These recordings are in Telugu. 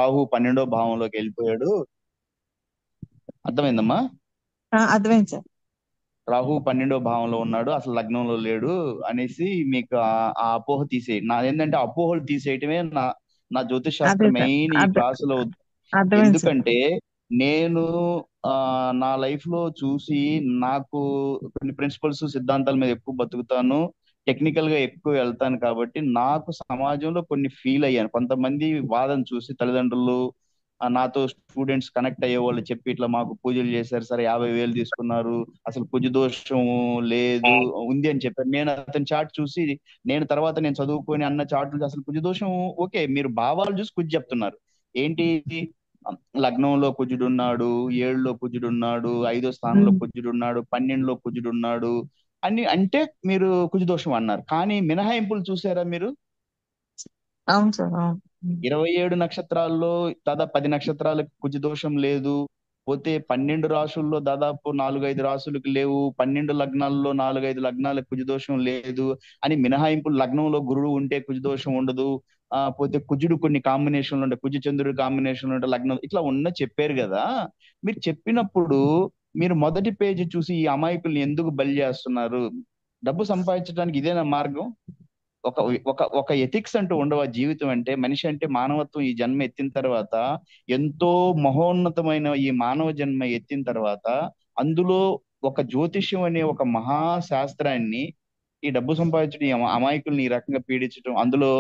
రాహు 12వ భావంలోకి వెళ్ళిపోయాడు. అర్థమైందమ్మా? అర్థమైంది సార్. రాహు 12వ భావంలో ఉన్నాడు, అసలు లగ్నంలో లేడు అనేసి మీకు ఆ అపోహ తీసేయండి. నా ఏంటంటే అపోహలు తీసేయటమే నా నా జ్యోతిష్ అదే శాస్త్రం సార్. మెయిన్ ఈ అర్థ క్లాసులో. అర్థమైంది సార్. ఎందుకంటే నేను నా లైఫ్ లో చూసి నాకు కొన్ని ప్రిన్సిపల్స్ సిద్ధాంతాల మీద ఎక్కువ బతుకుతాను, టెక్నికల్ గా ఎక్కువ వెళ్తాను కాబట్టి నాకు సమాజంలో కొన్ని ఫీల్ అయ్యాను. కొంతమంది వాదన చూసి తల్లిదండ్రులు నాతో స్టూడెంట్స్ కనెక్ట్ అయ్యే వాళ్ళు చెప్పి ఇట్లా మాకు పూజలు చేశారు సరే 50,000 తీసుకున్నారు, అసలు కుజ దోషం లేదు ఉంది అని చెప్పారు. నేను అతని చాట్ చూసి నేను చదువుకొని అన్న చాట్లు అసలు కుజ దోషం ఓకే, మీరు భావాలు చూసి కుజ చెప్తున్నారు ఏంటి? లగ్నంలో కుజుడున్నాడు, ఏడులో కుజుడున్నాడు, 5వ స్థానంలో ఉమ్, కుజుడున్నాడు, 12లో కుజుడున్నాడు అని అంటే మీరు కుజదోషం అన్నారు. కానీ మినహాయింపులు చూసారా మీరు? అవును సార్. అవును. 27 నక్షత్రాల్లో దాదాపు 10 నక్షత్రాలకు కుజదోషం లేదు. పోతే 12 రాసుల్లో దాదాపు 4-5 రాసులకు లేవు, 12 లగ్నాల్లో 4-5 లగ్నాలకు కుజదోషం లేదు అని మినహాయింపులు. లగ్నంలో గురుడు ఉంటే కుజదోషం ఉండదు, పోతే కుజుడు కొన్ని కాంబినేషన్లు ఉంటాయి, కుజ చంద్రుడి కాంబినేషన్లు ఉంటాయి లగ్నం, ఇట్లా ఉన్న చెప్పారు కదా. మీరు చెప్పినప్పుడు మీరు మొదటి పేజీ చూసి ఈ అమాయకుల్ని ఎందుకు బలి చేస్తున్నారు? డబ్బు సంపాదించడానికి ఇదేనా మార్గం? ఒక ఒక ఒక ఎథిక్స్ అంటూ ఉండవు. జీవితం అంటే, మనిషి అంటే, మానవత్వం ఈ జన్మ ఎత్తిన తర్వాత ఎంతో మహోన్నతమైన ఈ మానవ జన్మ ఎత్తిన తర్వాత అందులో ఒక జ్యోతిష్యం అనే ఒక మహా శాస్త్రాన్ని ఈ డబ్బు సంపాదించడం, ఈ అమాయకుల్ని ఈ రకంగా పీడించడం, అందులో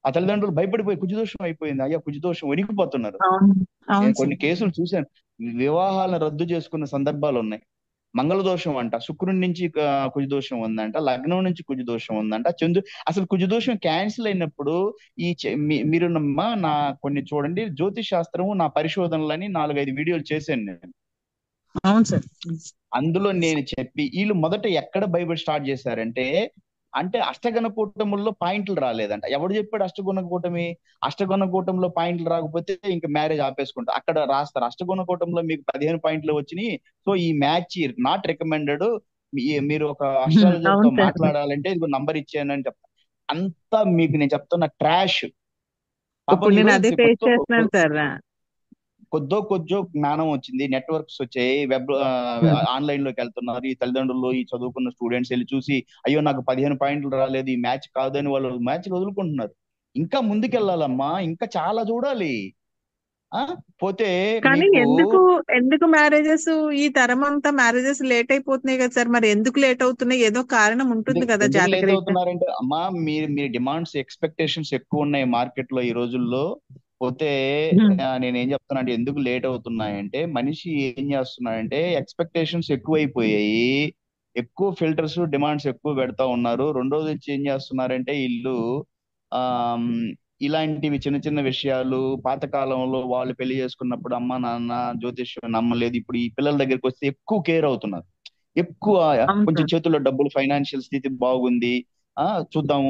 ఆ తల్లిదండ్రులు భయపడిపోయి కుజదోషం అయిపోయింది అయ్యా కుజదోషం వణికిపోతున్నారు. అవును. నేను అవును కొన్ని సార్. కేసులు చూశాను, వివాహాలను రద్దు చేసుకున్న సందర్భాలు ఉన్నాయి. మంగళ దోషం అంట, శుక్రుడి నుంచి కుజదోషం ఉందంట, లగ్నం నుంచి కుజదోషం ఉందంట, అసలు కుజదోషం క్యాన్సిల్ అయినప్పుడు మీరు నా కొన్ని చూడండి, జ్యోతిష్ శాస్త్రము నా పరిశోధనలని 4-5 వీడియోలు చేశాను నేను. అవును సార్. అందులో నేను చెప్పి వీళ్ళు మొదట ఎక్కడ బైబిల్ స్టార్ట్ చేశారంటే, అంటే అష్టగణ కూటముల్లో పాయింట్లు రాలేదంట. ఎవడు చెప్పాడు అష్టగుణ కూటమి? అష్టగుణ కూటంలో పాయింట్లు రాకపోతే ఇంకా మ్యారేజ్ ఆపేసుకుంటా అక్కడ రాస్తారు. అష్టగుణ కూటంలో మీకు 15 పాయింట్లు వచ్చినాయి, సో ఈ మ్యాచ్ నాట్ రికమెండెడ్, మీరు ఒక అస్ట్రాలజర్ తో అవును సార్. మాట్లాడాలంటే ఇదిగో నంబర్ ఇచ్చాను అని చెప్తా. అంతా మీకు నేను చెప్తున్న ట్రాష్. పాపం ఇప్పుడు నేను ఈరోజు అదే ఫేస్ చేస్తున్నాను సార్. కొద్దో జ్ఞానం వచ్చింది, నెట్వర్క్స్ వచ్చాయి, వెబ్ ఆన్లైన్ లోకి వెళ్తున్నారు. ఈ తల్లిదండ్రులు ఈ చదువుకున్న స్టూడెంట్స్ వెళ్ళి చూసి అయ్యో నాకు 15 పాయింట్లు రాలేదు, ఈ మ్యాచ్ కాదని వాళ్ళు మ్యాచ్ వదులుకుంటున్నారు. ఇంకా ముందుకెళ్ళాలమ్మా, ఇంకా చాలా చూడాలి. ఆ పోతే కానీ మీకు ఎందుకు ఎందుకు మ్యారేజెస్ ఈ తరం అంతా మ్యారేజెస్ లేట్ అయిపోతున్నాయి కదా సార్? మరి ఎందుకు లేట్ అవుతున్నాయి? ఏదో కారణం ఉంటుంది ఎందుకు కదా ఎందుకు జాతక లేట్ రీత్యా. అవుతున్నారంటే అమ్మా, మీ డిమాండ్స్ ఎక్స్పెక్టేషన్స్ ఎక్కువ ఉన్నాయి మార్కెట్ లో ఈ రోజుల్లో. పోతే ఉమ్, నేనేం చెప్తున్నా అంటే ఎందుకు లేట్ అవుతున్నాయంటే మనిషి ఏం చేస్తున్నాడంటే ఎక్స్పెక్టేషన్స్ ఎక్కువైపోయాయి, ఎక్కువ ఫిల్టర్స్ డిమాండ్స్ ఎక్కువ పెడతా ఉన్నారు. రెండోది వచ్చి ఏం చేస్తున్నారంటే వీళ్ళు ఆమ్, ఇలాంటివి చిన్న చిన్న విషయాలు, పాతకాలంలో వాళ్ళు పెళ్లి చేసుకున్నప్పుడు అమ్మ నాన్న జ్యోతిష్యం నమ్మలేదు, ఇప్పుడు ఈ పిల్లల దగ్గరికి వస్తే ఎక్కువ కేర్ అవుతున్నారు. ఎక్కువ అవును కొంచెం సార్. చేతుల్లో డబ్బులు, ఫైనాన్షియల్ స్థితి బాగుంది, చూద్దాము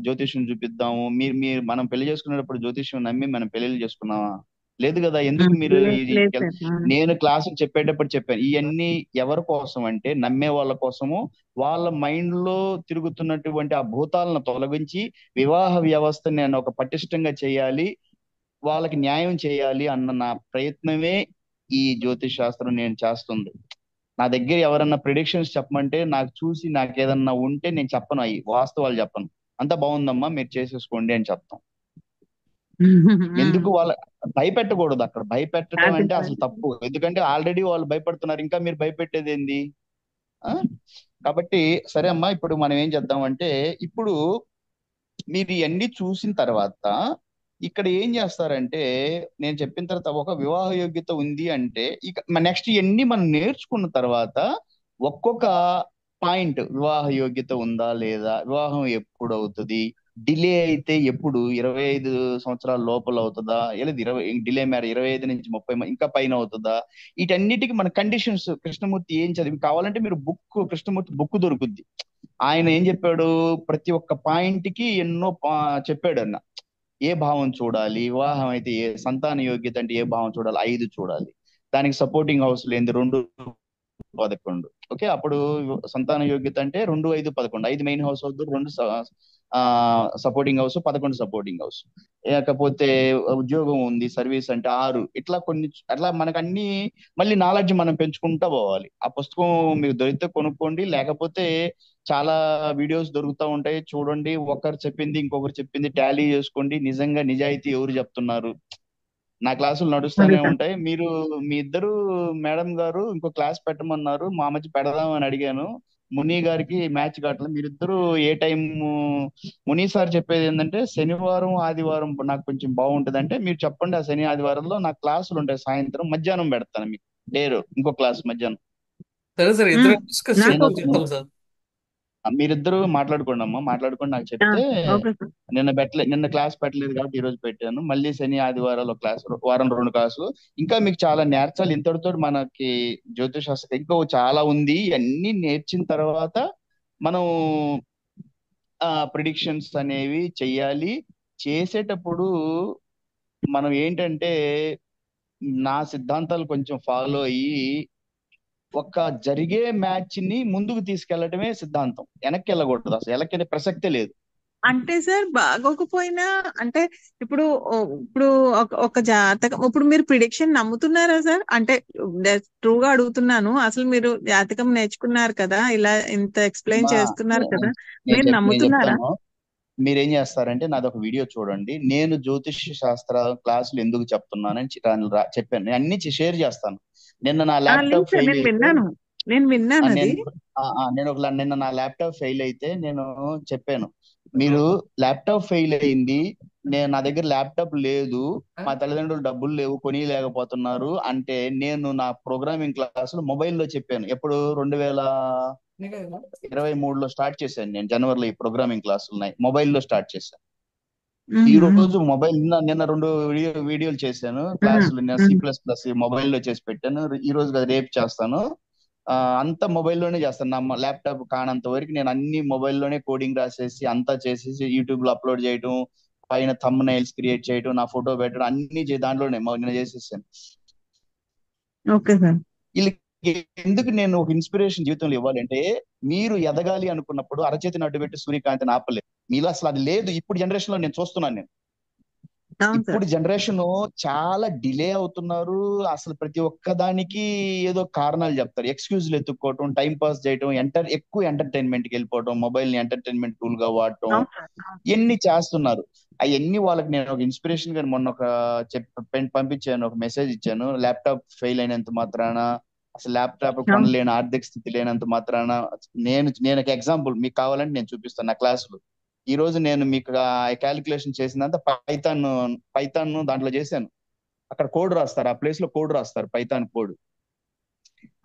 జ్యోతిష్యం చూపిద్దాము. మీరు మనం పెళ్లి చేసుకునేటప్పుడు జ్యోతిష్యం నమ్మి మనం పెళ్లిళ్ళు చేసుకున్నామా? లేదు కదా. ఎందుకు మీరు లేదు సార్. నేను క్లాసులు చెప్పేటప్పుడు చెప్పాను ఇవన్నీ ఎవరి కోసం అంటే నమ్మే వాళ్ళ కోసము. వాళ్ళ మైండ్ లో తిరుగుతున్నటువంటి ఆ భూతాలను తొలగించి వివాహ వ్యవస్థని నేను ఒక పటిష్టంగా చేయాలి, వాళ్ళకి న్యాయం చేయాలి అన్న నా ప్రయత్నమే ఈ జ్యోతిష్ శాస్త్రం నేను చేస్తుంది. నా దగ్గర ఎవరన్నా ప్రిడిక్షన్స్ చెప్పమంటే నాకు చూసి నాకు ఏదన్నా ఉంటే నేను చెప్పను, అవి వాస్తవాలు చెప్పను. అంత బాగుందమ్మా మీరు చేసేసుకోండి అని చెప్తాం. ఎందుకు వాళ్ళ భయపెట్టకూడదు, అక్కడ భయపెట్టడం అదే అంటే సార్. అసలు తప్పు. ఎందుకంటే ఆల్రెడీ వాళ్ళు భయపడుతున్నారు, ఇంకా మీరు భయపెట్టేది ఏంది? ఆ కాబట్టి సరే అమ్మా, ఇప్పుడు మనం ఏం చేద్దాం అంటే, ఇప్పుడు మీరు ఇవన్నీ చూసిన తర్వాత ఇక్కడ ఏం చేస్తారంటే, నేను చెప్పిన తర్వాత ఒక వివాహ యోగ్యత ఉంది అంటే ఇక నెక్స్ట్ ఇవన్నీ మనం నేర్చుకున్న తర్వాత ఒక్కొక్క పాయింట్, వివాహ యోగ్యత ఉందా లేదా, వివాహం ఎప్పుడు అవుతుంది, డిలే అయితే ఎప్పుడు, 25 సంవత్సరాల లోపల అవుతుందా, లేదా 20 డిలే మ్యారేజ్ 25 నుంచి 30 ఇంకా పైన అవుతుందా, వీటన్నిటికీ మన కండిషన్స్ కృష్ణమూర్తి ఏం చదివి కావాలంటే మీరు కృష్ణమూర్తి బుక్ దొరుకుద్ది. ఆయన ఏం చెప్పాడు, ప్రతి ఒక్క పాయింట్ కి ఎన్నో చెప్పాడు అన్న. ఏ భావం చూడాలి, వివాహం అయితే సంతాన యోగ్యత అంటే ఏ భావం చూడాలి, 5 చూడాలి. దానికి సపోర్టింగ్ హౌస్ లేని 2-11. ఓకే, అప్పుడు సంతాన యోగ్యత అంటే 2-5-11, 5 మెయిన్ హౌస్ అవుతుంది, 2 సపోర్టింగ్ హౌస్ 11 సపోర్టింగ్ హౌస్. లేకపోతే ఉద్యోగం ఉంది, సర్వీస్ అంటే 6. ఇట్లా కొన్ని, అట్లా మనకు అన్ని మళ్ళీ నాలెడ్జ్ మనం పెంచుకుంటా పోవాలి. ఆ పుస్తకం మీకు దొరికితే కొనుక్కోండి, లేకపోతే చాలా వీడియోస్ దొరుకుతూ ఉంటాయి, చూడండి. ఒకరు చెప్పింది ఇంకొకరు చెప్పింది టాలీ చేసుకోండి. నిజంగా నిజాయితీ ఎవరు చెప్తున్నారు. నా క్లాసులు అదే నడుస్తూనే సార్. ఉంటాయి. మీరు మీ ఇద్దరు మేడం గారు ఇంకో క్లాస్ పెట్టమన్నారు, మా మధ్య పెడదామని అడిగాను. ముని గారికి మ్యాచ్ కావట్లేదు. మీరిద్దరు ఏ టైం? ముని సార్ చెప్పేది ఏంటంటే శనివారం ఆదివారం నాకు కొంచెం బాగుంటది అంటే మీరు చెప్పండి. ఆ శని ఆదివారంలో నాకు క్లాసులు ఉంటాయి, సాయంత్రం మధ్యాహ్నం పెడతాను మీకు డేరు ఇంకో క్లాస్ మధ్యాహ్నం. సరే సార్, ఉమ్, ఇద్దరం డిస్కస్ నాకు నేను చేసుకొని చెప్తాం సార్. మీరిద్దరు మాట్లాడుకోండి అమ్మా, మాట్లాడుకొని నాకు ఆ, చెప్తే. Okay sir. నిన్న క్లాస్ పెట్టలేదు కాబట్టి ఈ రోజు పెట్టాను. మళ్ళీ శని ఆదివారాలు ఒక క్లాస్, వారం 2 క్లాసులు. ఇంకా మీకు చాలా నేర్చాలి. ఇంతటితో మనకి జ్యోతిష్ శాస్త్రం ఇంకా చాలా ఉంది. అన్ని నేర్చిన తర్వాత మనం ప్రిడిక్షన్స్ అనేవి చెయ్యాలి. చేసేటప్పుడు మనం ఏంటంటే నా సిద్ధాంతాలు కొంచెం ఫాలో అయ్యి ఒక జరిగే మ్యాచ్ ని ముందుకు తీసుకెళ్లడమే సిద్ధాంతం. వెనక్కి వెళ్ళకూడదు, అసలు వెనక్కి వెళ్ళే ప్రసక్తే లేదు. అంటే సార్ బాగోకపోయినా, అంటే ఇప్పుడు ఇప్పుడు ఒక జాతకం, ఇప్పుడు మీరు ప్రిడిక్షన్ నమ్ముతున్నారా సార్? అంటే ట్రూగా అడుగుతున్నాను. అసలు మీరు జాతకం నేర్చుకున్నారు కదా, ఇలా ఇంత ఎక్స్ప్లెయిన్ మా చేస్తున్నారు నేను కదా, మీరు నేను నమ్ముతున్నారా? చెప్తాను. మీరేం చేస్తారంటే నాది ఒక వీడియో చూడండి. నేను జ్యోతిష్య శాస్త్ర క్లాసులు ఎందుకు చెప్తున్నానని చెప్పాను. నేను అన్ని షేర్ చేస్తాను. నిన్న నా లేదు ల్యాప్టాప్ సార్, ఫెయిల్ నేను అయితే విన్నాను. నేను విన్నాను అది. నేను నిన్న నా ల్యాప్టాప్ ఫెయిల్ అయితే నేను చెప్పాను. మీరు ల్యాప్టాప్ ఫెయిల్ అయింది, నా దగ్గర ల్యాప్టాప్ లేదు, మా తల్లిదండ్రులు డబ్బులు లేవు, కొనిలేకపోతున్నారు అంటే నేను నా ప్రోగ్రామింగ్ క్లాసులు మొబైల్లో చెప్పాను. ఎప్పుడు 2023లో స్టార్ట్ చేశాను. నేను జనవరిలో ఈ ప్రోగ్రామింగ్ క్లాసులు ఉన్నాయి, మొబైల్లో స్టార్ట్ చేశాను. ఈ ఉమ్, రోజు మొబైల్ నిన్న 2 వీడియోలు చేశాను ఉమ్, క్లాసులు. నేను ఉమ్. C++ మొబైల్లో చేసి పెట్టాను. ఈ రోజు కాదు, రేపు చేస్తాను. అంతా మొబైల్లోనే చేస్తాను. నా ల్యాప్టాప్ కానంత వరకు నేను అన్ని మొబైల్లోనే కోడింగ్ రాసేసి అంతా చేసేసి యూట్యూబ్ లో అప్లోడ్ చేయడం, పైన థంబ్నైల్స్ క్రియేట్ చేయడం, నా ఫోటో పెట్టడం అన్ని దాంట్లోనే నేను చేసేసాను. Okay sir. వీళ్ళకి ఎందుకు నేను ఒక ఇన్స్పిరేషన్ జీవితంలో ఇవ్వాలంటే, మీరు ఎదగాలి అనుకున్నప్పుడు అరచేతిని అడ్డుపెట్టి సూర్యకాంతిని ఆపలేదు. మీలో అసలు అది లేదు. ఇప్పుడు జనరేషన్ లో నేను చూస్తున్నాను. నేను అవును సార్. ఇప్పుడు జనరేషన్ చాలా డిలే అవుతున్నారు. అసలు ప్రతి ఒక్క దానికి ఏదో కారణాలు చెప్తారు, ఎక్స్క్యూజ్లు ఎత్తుక్కోవటం, టైం పాస్ చేయటం, ఎక్కువ ఎంటర్టైన్మెంట్ కి వెళ్ళిపోవటం, మొబైల్ ని ఎంటర్టైన్మెంట్ టూల్ గా వాడటం, అవును సార్. అవును. ఇవన్నీ చేస్తున్నారు. అవన్నీ వాళ్ళకి నేను ఒక ఇన్స్పిరేషన్ గా మొన్న ఒక పంపించాను, ఒక మెసేజ్ ఇచ్చాను. ల్యాప్టాప్ ఫెయిల్ అయినంత మాత్రాన, అసలు ల్యాప్టాప్ అవును. కొనలేని ఆర్థిక స్థితి లేనంత మాత్రాన, నేను ఒక ఎగ్జాంపుల్ మీకు కావాలంటే నేను చూపిస్తాను నా క్లాసులు. ఈ రోజు నేను మీకు క్యాలిక్యులేషన్ చేసినంత పైథాన్ దాంట్లో చేశాను. అక్కడ కోడ్ రాస్తారు, ఆ ప్లేస్ లో కోడ్ రాస్తారు, పైథాన్ కోడ్.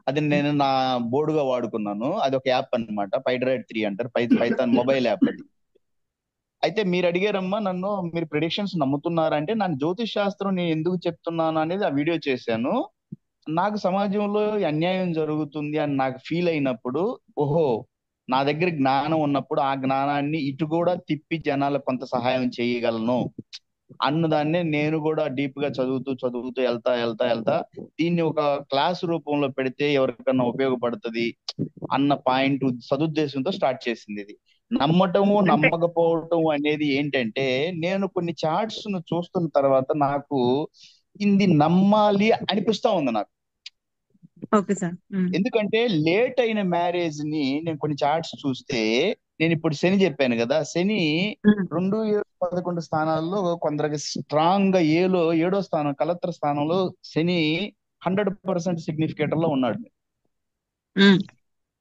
అది నేను నా బోర్డుగా వాడుకున్నాను. అది ఒక యాప్ అన్నమాట, పైడ్రైడ్ 3 అంటారు. పైథాన్ మొబైల్ యాప్ అది. అయితే మీరు అడిగారమ్మా నన్ను, మీరు ప్రిడిక్షన్స్ నమ్ముతున్నారంటే నన్ను జ్యోతిష్ శాస్త్రం నేను ఎందుకు చెప్తున్నాను అనేది ఆ వీడియో చేశాను. నాకు సమాజంలో ఈ అన్యాయం జరుగుతుంది అని నాకు ఫీల్ అయినప్పుడు, ఓహో, నా దగ్గర జ్ఞానం ఉన్నప్పుడు ఆ జ్ఞానాన్ని ఇటు కూడా తిప్పి జనాలకు కొంత సహాయం చేయగలను అన్నదాన్నే నేను కూడా డీప్ గా చదువుతూ చదువుతూ వెళ్తా వెళ్తా వెళ్తా దీన్ని ఒక క్లాస్ రూపంలో పెడితే ఎవరికన్నా ఉపయోగపడుతుంది అన్న పాయింట్ సదుద్దేశంతో స్టార్ట్ చేసింది ఇది. నమ్మటము అంటే నమ్మకపోవటం అనేది ఏంటంటే, నేను కొన్ని చార్ట్స్ ను చూస్తున్న తర్వాత నాకు ఇది నమ్మాలి అనిపిస్తా ఉంది నాకు. Okay sir. ఉమ్, ఎందుకంటే లేట్ అయిన మ్యారేజ్ ని నేను కొన్ని చార్ట్స్ చూస్తే, నేను ఇప్పుడు శని చెప్పాను కదా, శని ఉమ్, 2, 7, 11 స్థానాల్లో కొందరికి స్ట్రాంగ్ గా ఏడో స్థానం కలత్ర స్థానంలో శని 100% సిగ్నిఫికేటర్ లో ఉన్నాడు. ఉమ్,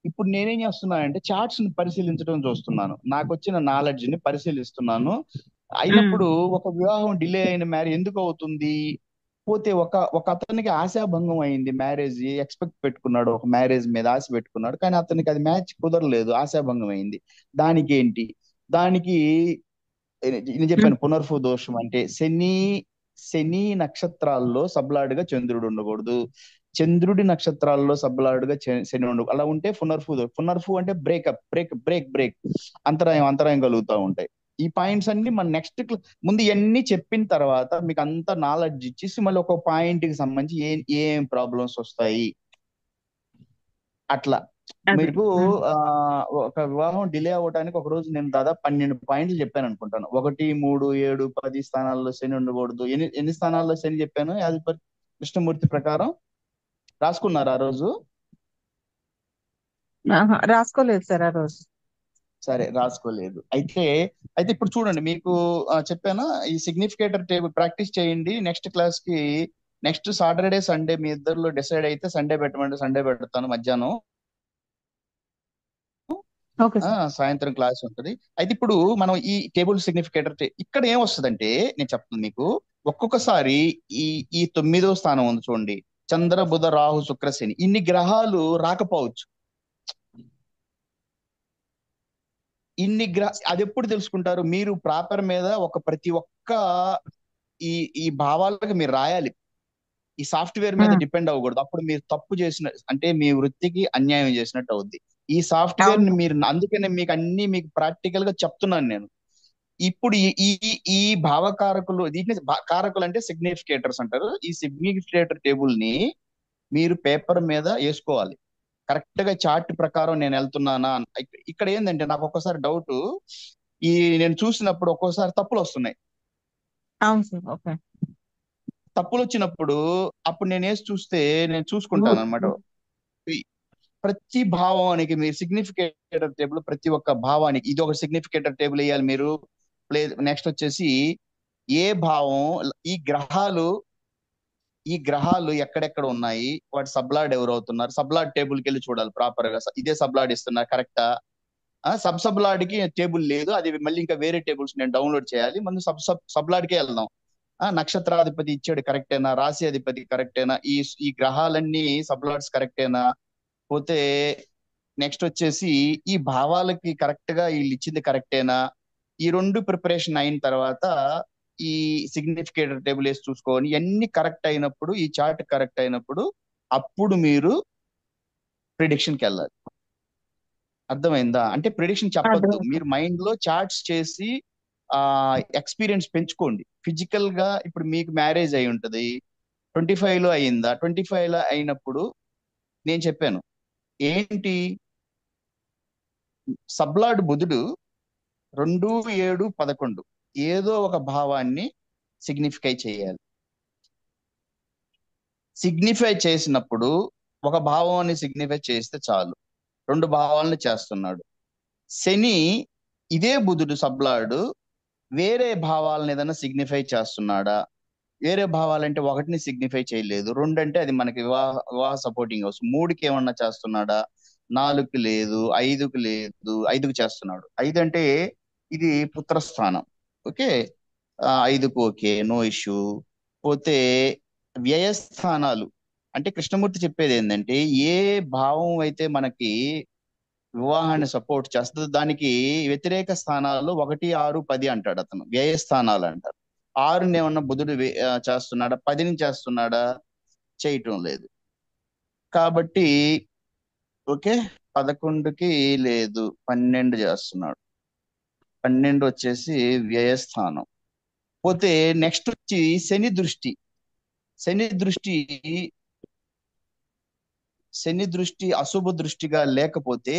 ఇప్పుడు నేనేం చేస్తున్నానంటే చార్ట్స్ ని పరిశీలించడం చూస్తున్నాను, నాకు వచ్చిన నాలెడ్జ్ ని పరిశీలిస్తున్నాను. ఉమ్. అయినప్పుడు ఒక వివాహం డిలే అయిన మ్యారేజ్ ఎందుకు అవుతుంది? పోతే ఒక ఒక అతనికి ఆశాభంగం అయింది. మ్యారేజ్ ఎక్స్పెక్ట్ పెట్టుకున్నాడు, ఒక మ్యారేజ్ మీద ఆశ పెట్టుకున్నాడు, కానీ అతనికి అది మ్యాచ్ కుదరలేదు, ఆశాభంగం అయింది. దానికి ఏంటి? దానికి నేను ఉమ్. చెప్పాను, పునర్పు దోషం అంటే శని. శని నక్షత్రాల్లో సబ్లాడుగా చంద్రుడు ఉండకూడదు, చంద్రుడి నక్షత్రాల్లో సబ్లాడుగా శని ఉండకూడదు. అలా ఉంటే పునర్పు అంటే బ్రేకప్, బ్రేక్ అంతరాయం కలుగుతూ ఉంటాయి. ఈ పాయింట్స్ అన్ని మన నెక్స్ట్ ముందు ఇవన్నీ చెప్పిన తర్వాత మీకు అంత నాలెడ్జ్ ఇచ్చేసి మళ్ళీ ఒక పాయింట్ కి సంబంధించి ఏం ప్రాబ్లమ్స్ వస్తాయి అట్లా అదే. మీకు ఆ ఒక వివాహం డిలే అవ్వడానికి ఒక రోజు నేను దాదాపు 12 పాయింట్లు చెప్పాను అనుకుంటాను. 1, 3, 7, 10 స్థానాల్లో శని ఉండకూడదు. ఎన్ని స్థానాల్లో శని చెప్పాను యాజ్ పర్ కృష్ణమూర్తి ప్రకారం? రాసుకున్నారు ఆ రోజు? ఆహా, రాసుకోలేదు సార్ ఆ రోజు. సరే, రాసుకోలేదు. అయితే ఇప్పుడు చూడండి, మీకు చెప్పానా ఈ సిగ్నిఫికేటర్ టేబుల్ ప్రాక్టీస్ చేయండి. నెక్స్ట్ క్లాస్ కి నెక్స్ట్ సాటర్డే సండే మీ ఇద్దరిలో డిసైడ్ అయితే సండే పెట్టమంటే సండే పెడతాను మధ్యాహ్నం. Okay sir. సాయంత్రం క్లాస్ ఉంటుంది. అయితే ఇప్పుడు మనం ఈ టేబుల్ సిగ్నిఫికేటర్ ఇక్కడ ఏం వస్తుందంటే, నేను చెప్తాను మీకు. ఒక్కొక్కసారి ఈ ఈ 9వ స్థానం ఉంది చూడండి, చంద్ర బుధ రాహు శుక్ర శని, ఇన్ని గ్రహాలు రాకపోవచ్చు. అది ఎప్పుడు తెలుసుకుంటారు మీరు? ప్రాపర్ మీద ప్రతి ఒక్క ఈ ఈ భావాలకు మీరు రాయాలి. ఈ సాఫ్ట్వేర్ మీద డిపెండ్ అవ్వకూడదు. అప్పుడు మీరు తప్పు చేసిన, అంటే మీ వృత్తికి అన్యాయం చేసినట్టు అవుద్ది. ఈ సాఫ్ట్వేర్ అవును ని సార్. మీరు, అందుకనే మీకు అన్ని మీకు ప్రాక్టికల్ గా చెప్తున్నాను నేను. ఇప్పుడు ఈ ఈ ఈ భావకారకులు, దీన్ని కారకులు అంటే సిగ్నిఫికేటర్స్ అంటారు. ఈ సిగ్నిఫికేటర్ టేబుల్ ని మీరు పేపర్ మీద వేసుకోవాలి. కరెక్ట్ గా చార్ట్ ప్రకారం నేను వెళ్తున్నానా ఇక్కడ ఏంటంటే నాకు ఒక్కోసారి డౌట్, ఈ నేను చూసినప్పుడు ఒక్కోసారి తప్పులు వస్తున్నాయి. అవును సార్. ఓకే. తప్పులు వచ్చినప్పుడు అప్పుడు నేను వేసి చూస్తే నేను చూసుకుంటాను అనమాట. ప్రతి భావానికి మీరు సిగ్నిఫికేటర్ టేబుల్, ప్రతి ఒక్క భావానికి ఇది ఒక సిగ్నిఫికేటర్ టేబుల్ వేయాలి మీరు. నెక్స్ట్ వచ్చేసి ఏ భావం, ఈ గ్రహాలు ఈ గ్రహాలు ఎక్కడెక్కడ ఉన్నాయి, వాటి సబ్లాడ్ ఎవరు అవుతున్నారు, సబ్లాడ్ టేబుల్ కి వెళ్ళి చూడాలి ప్రాపర్ గా. ఇదే సబ్లాడ్ ఇస్తున్నారు కరెక్టా? సబ్లాడ్ కి టేబుల్ లేదు, అది మళ్ళీ ఇంకా వేరే టేబుల్స్ నేను డౌన్లోడ్ చేయాలి. ముందు సబ్లాడ్ కే వెళ్దాం. నక్షత్రాధిపతి ఇచ్చాడు కరెక్టేనా, రాశి అధిపతి కరెక్టేనా, ఈ గ్రహాలన్నీ సబ్లాడ్స్ కరెక్టేనా, పోతే నెక్స్ట్ వచ్చేసి ఈ భావాలకి కరెక్ట్ గా వీళ్ళు ఇచ్చింది కరెక్టేనా. ఈ రెండు ప్రిపరేషన్ అయిన తర్వాత ఈ సిగ్నిఫికేటర్ టేబుల్ వేసి చూసుకొని ఇవన్నీ కరెక్ట్ అయినప్పుడు, ఈ చార్ట్ కరెక్ట్ అయినప్పుడు అప్పుడు మీరు ప్రిడిక్షన్ కి వెళ్ళాలి. అర్థమైందా? అంటే ప్రిడిక్షన్ చెప్పొద్దు, అర్థమైంది మీరు సార్. మైండ్ లో చార్ట్స్ చేసి ఆ ఎక్స్పీరియన్స్ పెంచుకోండి. ఫిజికల్ గా ఇప్పుడు మీకు మ్యారేజ్ అయి ఉంటది, 25లో అయిందా, 25లో అయినప్పుడు నేను చెప్పాను ఏంటి, సబ్లాడ్ బుధుడు 2, 7, 11 ఏదో ఒక భావాన్ని సిగ్నిఫై చేయాలి. సిగ్నిఫై చేసినప్పుడు ఒక భావాన్ని సిగ్నిఫై చేస్తే చాలు. 2 భావాలను చేస్తున్నాడు. శని ఇదే బుధుడు సబ్లాడు వేరే భావాలను ఏదైనా సిగ్నిఫై చేస్తున్నాడా? వేరే భావాలంటే 1ని సిగ్నిఫై చేయలేదు, 2 అంటే అది మనకి వివాహ సపోర్టింగ్ హౌస్, 3కి ఏమన్నా చేస్తున్నాడా? 4కి లేదు, 5కి లేదు, 5కి చేస్తున్నాడు. 5 అంటే ఇది పుత్రస్థానం. ఓకే, 5కు ఓకే, నో ఇష్యూ. పోతే వ్యయస్థానాలు అంటే కృష్ణమూర్తి చెప్పేది ఏంటంటే, ఏ భావం అయితే మనకి వివాహాన్ని సపోర్ట్ చేస్తుంది దానికి వ్యతిరేక స్థానాల్లో 1, 6, 10 అంటాడు అతను, వ్యయ స్థానాలు అంటారు. 6ని ఏమన్నా బుధుడు చేస్తున్నాడా? 10ని చేస్తున్నాడా? చేయటం లేదు. కాబట్టి ఓకే, 11కి లేదు, 12 చేస్తున్నాడు. 12 వచ్చేసి వ్యయస్థానం. పోతే నెక్స్ట్ వచ్చి శని దృష్టి. శని దృష్టి శని దృష్టి అశుభ దృష్టిగా లేకపోతే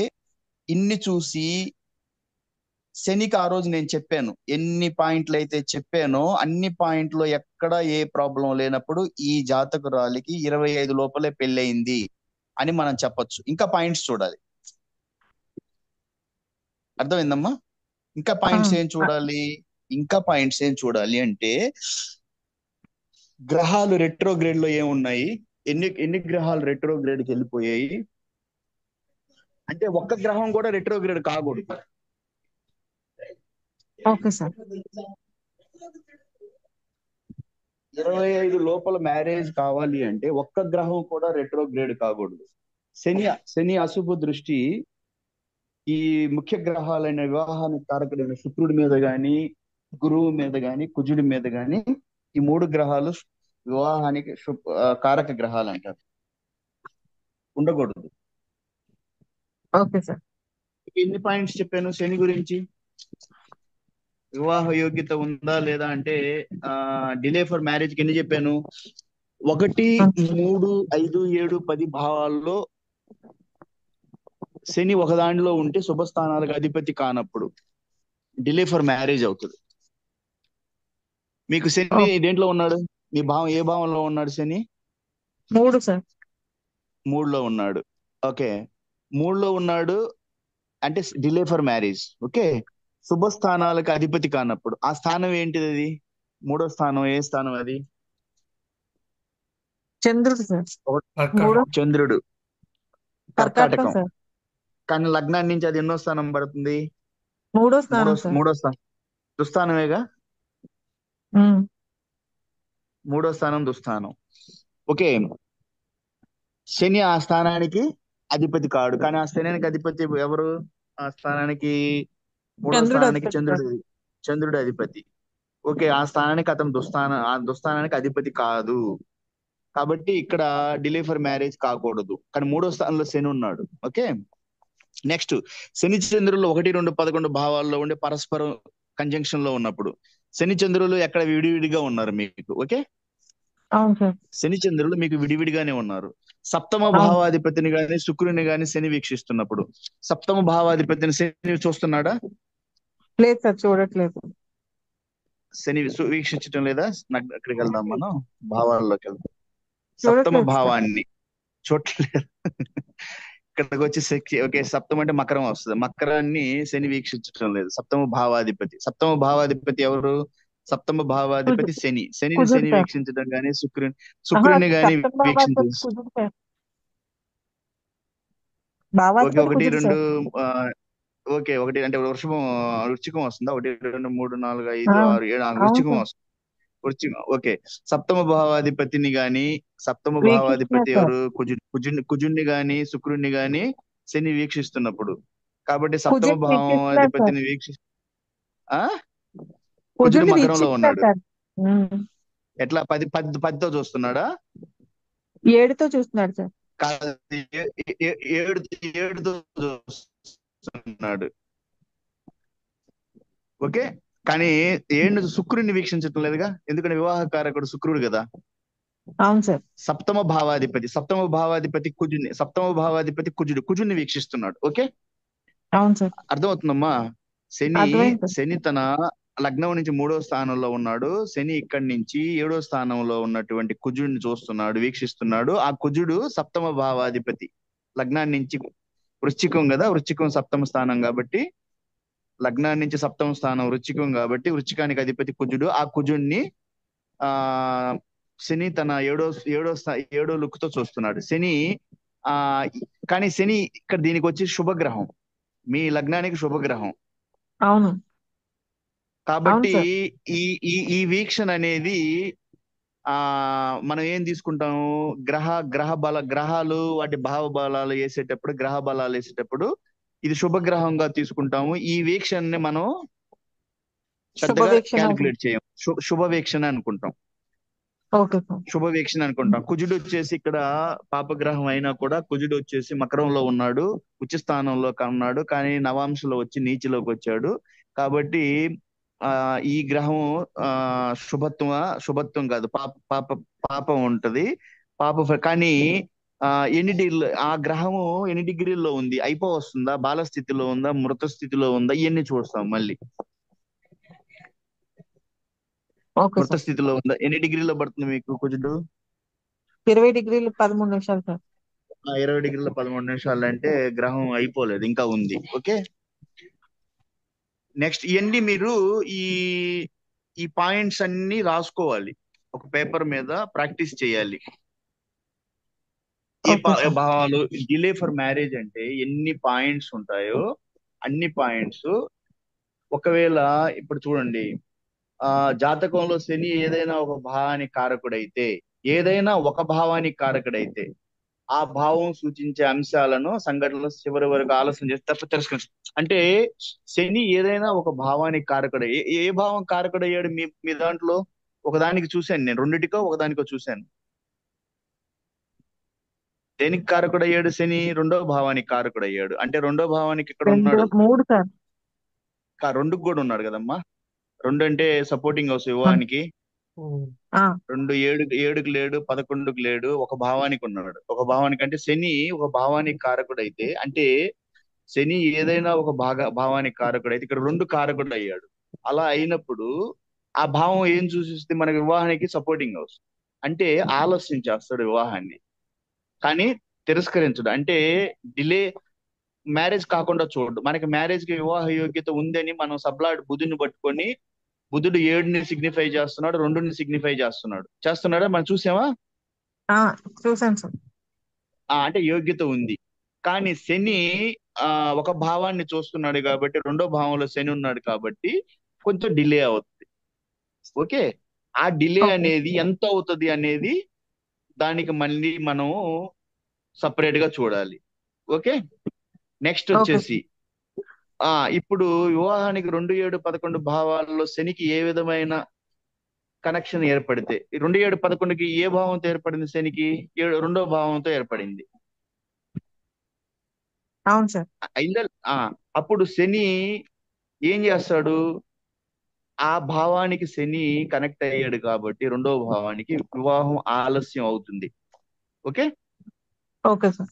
ఇన్ని చూసి, శనికి ఆ రోజు నేను చెప్పాను ఎన్ని పాయింట్లు అయితే చెప్పానో అన్ని పాయింట్లు ఎక్కడ ఏ ప్రాబ్లం లేనప్పుడు ఈ జాతకురాలికి 25 లోపలే పెళ్ళయింది అని మనం చెప్పొచ్చు. ఇంకా పాయింట్స్ చూడాలి. అర్థమైందమ్మా? ఇంకా ఆ, పాయింట్స్ ఏం ఆ, చూడాలి? ఇంకా పాయింట్స్ ఏం చూడాలి అంటే, గ్రహాలు రెట్రోగ్రేడ్ లో ఏమున్నాయి, ఎన్ని ఎన్ని గ్రహాలు రెట్రోగ్రేడ్ కి వెళ్ళిపోయాయి, అంటే ఒక్క గ్రహం కూడా రెట్రోగ్రేడ్ కాకూడదు. Okay sir. 25 లోపల మ్యారేజ్ కావాలి అంటే ఒక్క గ్రహం కూడా రెట్రోగ్రేడ్ కాకూడదు. శని శని అశుభ దృష్టి ఈ ముఖ్య గ్రహాలైన వివాహానికి కారకుడైన శుక్రుడి మీద గాని, గురువు మీద గాని, కుజుడి మీద గాని, ఈ 3 గ్రహాలు వివాహానికి కారక గ్రహాలు అంటారు, ఉండకూడదు. Okay sir. ఎన్ని పాయింట్స్ చెప్పాను శని గురించి? వివాహ యోగ్యత ఉందా లేదా అంటే, డిలే ఫర్ మ్యారేజ్ కి ఎన్ని చెప్పాను? 1, 3, 5, 7, 10 భావాల్లో శని ఒక దానిలో ఉంటే శుభస్థానాలకు అధిపతి కానప్పుడు డిలే ఫర్ మ్యారేజ్ అవుతుంది. మీకు శని ఓకే. దేంట్లో ఉన్నాడు? మీ భావం ఏ భావంలో ఉన్నాడు శని? 3 సార్. 3లో ఉన్నాడు. ఓకే, 3లో ఉన్నాడు అంటే డిలే ఫర్ మ్యారేజ్. ఓకే, శుభస్థానాలకు అధిపతి కానప్పుడు ఆ స్థానం ఏంటిది? అది 3వ స్థానం. ఏ స్థానం అది? చంద్రుడు సార్. కర్కాటకం. 3 చంద్రుడు, కర్కాటకం కర్కాటకం. సార్. కానీ లగ్నాన్ని నుంచి అది ఎన్నో స్థానం పడుతుంది? 3వ స్థానం సార్. మూడో స్థానం. దుస్థానమేగా. ఉమ్. 3వ స్థానం దుస్థానం. ఓకే, శని ఆ స్థానానికి అధిపతి కాడు, కానీ ఆ స్థానానికి అధిపతి ఎవరు? ఆ స్థానానికి 3వ చంద్రుడు స్థానానికి అధిపతి సార్. చంద్రుడు అధిపతి. ఓకే, ఆ స్థానానికి అతను ఆ దుస్థానానికి అధిపతి కాదు. కాబట్టి ఇక్కడ డిలే ఫర్ మ్యారేజ్ కాకూడదు. కానీ 3వ స్థానంలో శని ఉన్నాడు. ఓకే, నెక్స్ట్ శని చంద్రులు 1, 2, 11 భావాల్లో ఉండే పరస్పరం కంజంక్షన్ లో ఉన్నప్పుడు శని చంద్రులు ఎక్కడ విడివిడిగా ఉన్నారు మీకు. ఓకే, అవును సార్. శని చంద్రులు మీకు విడివిడిగానే ఉన్నారు. సప్తమ అవును. భావాధిపతిని గాని శుక్రుని గాని శని వీక్షిస్తున్నప్పుడు సప్తమ భావాధిపతిని శని చూస్తున్నాడా? లేదు సార్, చూడట్లేదు. శని వీక్షించటం లేదా? అక్కడికి వెళ్దాం, మనం భావాల్లోకి వెళ్దాం. సప్తమ చూడట్లేదు సార్. భావాన్ని చూడలేదు. ఇక్కడికి వచ్చి శక్తి. ఓకే, సప్తమ అంటే మకరం వస్తుంది. మకరాన్ని శని వీక్షించడం లేదు. సప్తమ భావాధిపతి ఎవరు? సప్తమ భావాధిపతి శని. శనిని కుజుడు శని సార్. వీక్షించడం గాని ఆహా, శుక్రుని గాని సప్తమ భావాధిపతి వీక్షించ. కుజుడు సార్. ఓకే, భావాధిపతి 1, కుజుడు 2. సార్. ఓకే, 1 అంటే వృశ్చికం వస్తుందా? 1, 2, 3, 4, ఆ, 5, 6, 7 అవును వృశ్చికం సార్. వస్తుంది. వృశ్చికం. ఓకే, సప్తమ భావాధిపతిని గాని సప్తమ వీక్షిస్తున్నారు భావాధిపతి సార్. ఎవరు? కుజుడిని గాని శుక్రుడిని గాని శని వీక్షిస్తున్నప్పుడు, కాబట్టి సప్తమ కుజుడిని వీక్షిస్తున్నారు సార్. భావాధిపతిని ఆ కుజుడు కుజుడిని మకరంలో వీక్షిస్తున్నారు ఉన్నాడు. సార్. ఉమ్. ఎట్లా? 10తో చూస్తున్నాడా? 7తో చూస్తున్నాడు సార్. కాదు, 7తో చూస్తున్నాడు. ఓకే, కానీ శుక్రుడిని వీక్షించటం లేదుగా, ఎందుకంటే వివాహకారకుడు శుక్రుడు కదా. అవును సార్. సప్తమ భావాధిపతి కుజుడిని వీక్షిస్తున్నాడు. ఓకే, అవును సార్. అర్థమవుతుందమ్మా? అర్థమైంది సార్. శని తన లగ్నం నుంచి 3వ స్థానంలో ఉన్నాడు. శని ఇక్కడి నుంచి 7వ స్థానంలో ఉన్నటువంటి కుజుడిని చూస్తున్నాడు, వీక్షిస్తున్నాడు. ఆ కుజుడు సప్తమ భావాధిపతి. లగ్నాన్ని నుంచి వృశ్చికం కదా, వృశ్చికం సప్తమ స్థానం కాబట్టి, లగ్నాన్ని నుంచి సప్తమ స్థానం వృశ్చికం కాబట్టి వృశ్చికానికి అధిపతి కుజుడు. ఆ కుజుడిని ఆ శని తన ఏడో లుక్ తో చూస్తున్నాడు. శని ఆ కానీ శని ఇక్కడ దీనికి వచ్చి శుభగ్రహం, మీ లగ్నానికి శుభగ్రహం అవును. అవును కాబట్టి సార్. ఈ ఈ ఈ వీక్షణ అనేది మనం ఏం తీసుకుంటాము? గ్రహాలు వాటి భావ బలాలు వేసేటప్పుడు ఇది శుభగ్రహంగా తీసుకుంటాము. ఈ వీక్షణని మనం పెద్దగా శుభవీక్షణ. క్యాలిక్యులేట్ చేయం, శుభవీక్షణ అనుకుంటాం. Okay sir. శుభవీక్షణ అనుకుంటాం. కుజుడు వచ్చేసి ఇక్కడ పాపగ్రహం అయినా కూడా కుజుడు వచ్చేసి మకరంలో ఉన్నాడు, ఉచ్చ స్థానంలో ఉన్నాడు, కానీ నవాంశలో వచ్చి నీచిలోకి వచ్చాడు. కాబట్టి ఈ గ్రహం శుభత్వం కాదు, పాపం ఉంటది. కానీ ఆ గ్రహము ఎన్ని డిగ్రీల్లో ఉంది? వస్తుందా, బాల స్థితిలో ఉందా, మృత స్థితిలో ఉందా, ఇవన్నీ చూస్తాం మళ్ళీ. ఓకే మృత సార్. స్థితిలో ఉందా? ఎన్ని డిగ్రీలో పడుతుంది మీకు కుజుడు? 20 డిగ్రీలు 13 నిమిషాలు సార్. 20 డిగ్రీల 13 నిమిషాలు అంటే గ్రహం అయిపోలేదు, ఇంకా ఉంది. ఓకే, నెక్స్ట్ ఇవన్నీ మీరు ఈ ఈ పాయింట్స్ అన్ని రాసుకోవాలి, ఒక పేపర్ మీద ప్రాక్టీస్ చేయాలి. Okay sir. భావాలు డిలే ఫర్ మ్యారేజ్ అంటే ఎన్ని పాయింట్స్ ఉంటాయో అన్ని పాయింట్స్. ఒకవేళ ఇప్పుడు చూడండి, జాతకంలో శని ఏదైనా ఒక భావానికి కారకుడైతే ఆ భావం సూచించే అంశాలను సంఘటనలు చివరి వరకు ఆలస్యం చేసి తప్ప తిరస్కరించు. అంటే శని ఏదైనా ఒక భావానికి కారకుడు. ఏ భావం కారకుడయ్యాడు మీ దాంట్లో? ఒకదానికి చూశాను నేను, రెండిటికో ఒకదానికో చూశాను. దేనికి కారకుడయ్యాడు శని? 2వ భావానికి కారకుడయ్యాడు. అంటే 2వ భావానికి ఇక్కడ ఉన్నాడు, 3 సార్. 2కు కూడా ఉన్నాడు కదమ్మా. 2 అంటే సపోర్టింగ్ హౌస్ వివాహానికి. 2 7కి లేడు, 11కి లేడు, ఒక భావానికి ఉన్నాడు. ఒక భావానికి అంటే శని ఒక భావానికి కారకుడైతే, అంటే శని ఏదైనా ఒక భావానికి కారకుడు అయితే ఇక్కడ రెండు కారకుడు అయ్యాడు. అలా అయినప్పుడు ఆ భావం ఏం సూచిస్తే మనకి వివాహానికి సపోర్టింగ్ హౌస్ అంటే ఆలస్యం చేస్తాడు వివాహాన్ని, కానీ తిరస్కరించడు అంటే డిలే, మ్యారేజ్ కాకుండా చూడు. మనకి మ్యారేజ్ కి వివాహ యోగ్యత ఉందని మనం సబ్లాట్ బుధుని పట్టుకొని, బుధుడు 7ని సిగ్నిఫై చేస్తున్నాడు, 2ని సిగ్నిఫై చేస్తున్నాడా మనం చూసామా? ఆ చూసాను సార్. అంటే యోగ్యత ఉంది. కానీ శని ఆ ఒక భావాన్ని చూస్తున్నాడు కాబట్టి, రెండో భావంలో శని ఉన్నాడు కాబట్టి కొంచెం డిలే అవుతుంది. ఓకే, ఆ డిలే ఓకే అనేది ఎంత అవుతుంది అనేది దానికి మళ్ళీ మనం సపరేట్ గా చూడాలి. ఓకే, నెక్స్ట్ ఓకే వచ్చేసి సార్. ఇప్పుడు వివాహానికి 2, 7, 11 భావాల్లో శనికి ఏ విధమైన కనెక్షన్ ఏర్పడితే, ఈ 2, 7, 11కి ఏ భావంతో ఏర్పడింది? శనికి రెండో భావంతో ఏర్పడింది. అవును సార్. అయిందా? ఆ అప్పుడు శని ఏం చేస్తాడు? ఆ భావానికి శని కనెక్ట్ అయ్యాడు కాబట్టి రెండో భావానికి వివాహం ఆలస్యం అవుతుంది. Okay, okay sir.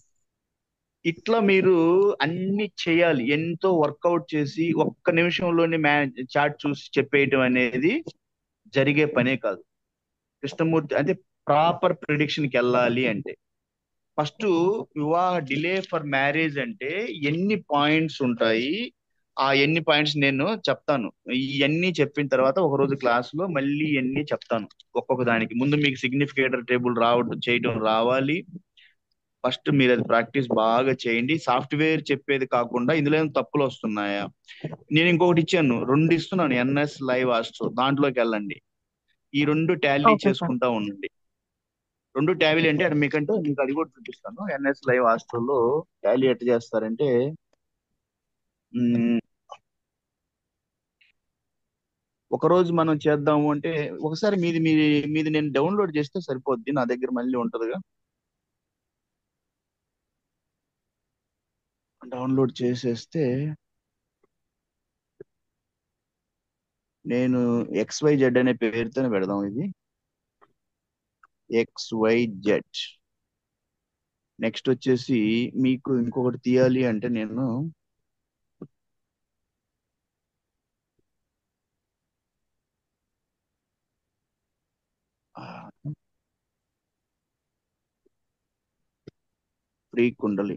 ఇట్లా మీరు అన్ని చేయాలి, ఎంతో వర్కౌట్ చేసి ఒక్క నిమిషంలోనే చాట్ చూసి చెప్పేయటం అనేది జరిగే పనే కాదు. కృష్ణమూర్తి అంటే ప్రాపర్ ప్రిడిక్షన్ కి వెళ్ళాలి అంటే ఫస్ట్ వివాహ డిలే ఫర్ మ్యారేజ్ అంటే ఎన్ని పాయింట్స్ ఉంటాయి, ఆ ఎన్ని పాయింట్స్ నేను చెప్తాను. ఇవన్నీ చెప్పిన తర్వాత ఒక రోజు క్లాస్ లో మళ్ళీ ఇవన్నీ చెప్తాను. ఒక్కొక్క దానికి ముందు మీకు సిగ్నిఫికేటర్ టేబుల్ చేయడం రావాలి. ఫస్ట్ మీరు అది ప్రాక్టీస్ బాగా చేయండి. సాఫ్ట్వేర్ చెప్పేది కాకుండా ఇందులో ఏమైనా తప్పులు వస్తున్నాయా? నేను ఇంకొకటి ఇచ్చాను, 2 ఇస్తున్నాను, ఎన్ఎస్ లైవ్ ఆస్ట్రో, దాంట్లోకి వెళ్ళండి. ఈ 2 టాలీ ఓకే సార్. చేసుకుంటా ఉండండి. 2 టాలీ అంటే అది మీకు అది కూడా చూపిస్తాను. ఎన్ఎస్ లైవ్ హాస్టల్లో టాలీ ఎట్లా చేస్తారంటే, మ్, ఒక రోజు మనం చేద్దాము అంటే ఒకసారి మీది నేను డౌన్లోడ్ చేస్తే సరిపోద్ది, నా దగ్గర మళ్ళీ ఉంటదిగా. డౌన్లోడ్ చేసేస్తే నేను XYZ అనే పేరుతోనే పెడదాం. ఇది XYZ. నెక్స్ట్ వచ్చేసి మీకు ఇంకొకటి తీయాలి అంటే నేను ఫ్రీ కుండలి,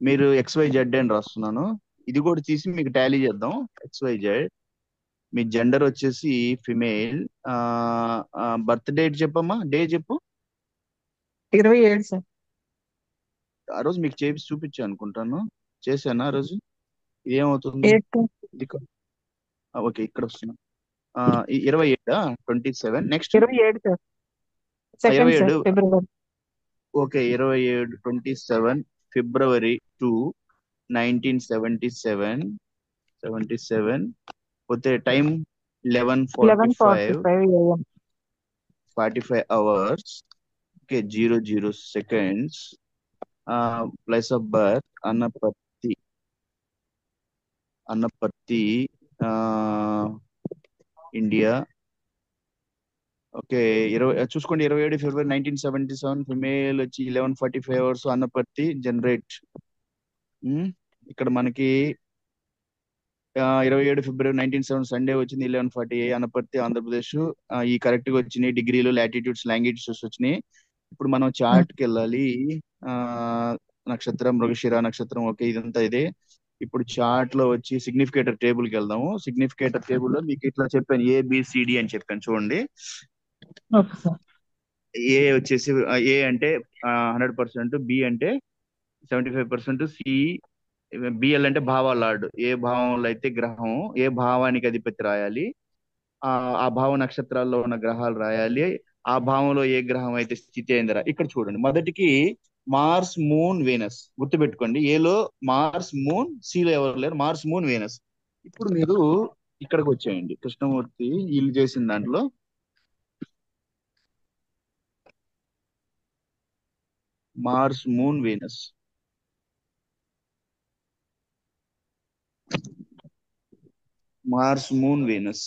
మీరు XYZ అని రాస్తున్నాను. ఇది కూడా తీసి మీకు టాలీ చేద్దాం. XYZ, మీ జెండర్ వచ్చేసి ఫిమేల్. బర్త్ డేట్ చెప్పమ్మా, డే చెప్పు. 27 సార్. ఆ రోజు మీకు చేసి చూపించాను అనుకుంటాను, చేశాను ఆ రోజు. ఏమవుతుంది? 8 ఇది ఓకే, ఇక్కడ వస్తున్నా. 27, 27. Next 27 sir. Second sir 27. ఫిబ్రవరి. ఓకే, 27, 27 ఫిబ్రవరి 2, 1977. 77 పోతే time 11:45, 11:45 AM. 45 hours. Okay, 00 seconds. Place of birth Annaparthi. Annaparthi, ఆ, ఇండియా. ఓకే, చూసుకోండి. 27 ఫిబ్రవరి 1977 ఫిమేల్ వచ్చి 11:45 అవర్స్ అన్నపర్తి జనరేట్. ఇక్కడ మనకి 27 ఫిబ్రవరి 1977 సండే వచ్చింది 11:40 అనపర్తి ఆంధ్రప్రదేశ్. ఈ కరెక్ట్ గా వచ్చినాయి డిగ్రీలు, లాటిట్యూడ్స్, లాంగిట్యూడ్స్ వచ్చినాయి. ఇప్పుడు మనం చార్ట్ కి వెళ్ళాలి. ఆ నక్షత్రం మృగశిర నక్షత్రం. ఓకే, ఇదంతా ఇదే. ఇప్పుడు చార్ట్ లో వచ్చి సిగ్నిఫికేటర్ టేబుల్ కి వెళ్దాము. సిగ్నిఫికేటర్ టేబుల్ లో మీకు ఇట్లా చెప్పాను, ABCD అని చెప్పాను చూడండి. Okay sir. ఏ వచ్చేసి ఏ అంటే 100%, బి అంటే 75%, BL అంటే భావాలార్డ్. ఏ భావంలో అయితే గ్రహం, ఏ భావానికి అధిపతి రాయాలి, ఆ ఆ భావ నక్షత్రాల్లో ఉన్న గ్రహాలు రాయాలి. ఆ భావంలో ఏ గ్రహం అయితే స్థితి అయిందిరా. ఇక్కడ చూడండి, మొదటికి మార్స్, మూన్, వీనస్. గుర్తుపెట్టుకోండి, ఏలో మార్స్, మూన్, సిలో ఎవరు లేరు, మార్స్, మూన్, వీనస్. ఇప్పుడు మీరు ఇక్కడికి వచ్చేయండి. కృష్ణమూర్తి వీళ్ళు చేసిన దాంట్లో Mars, Moon, Venus. Mars, Moon, Venus.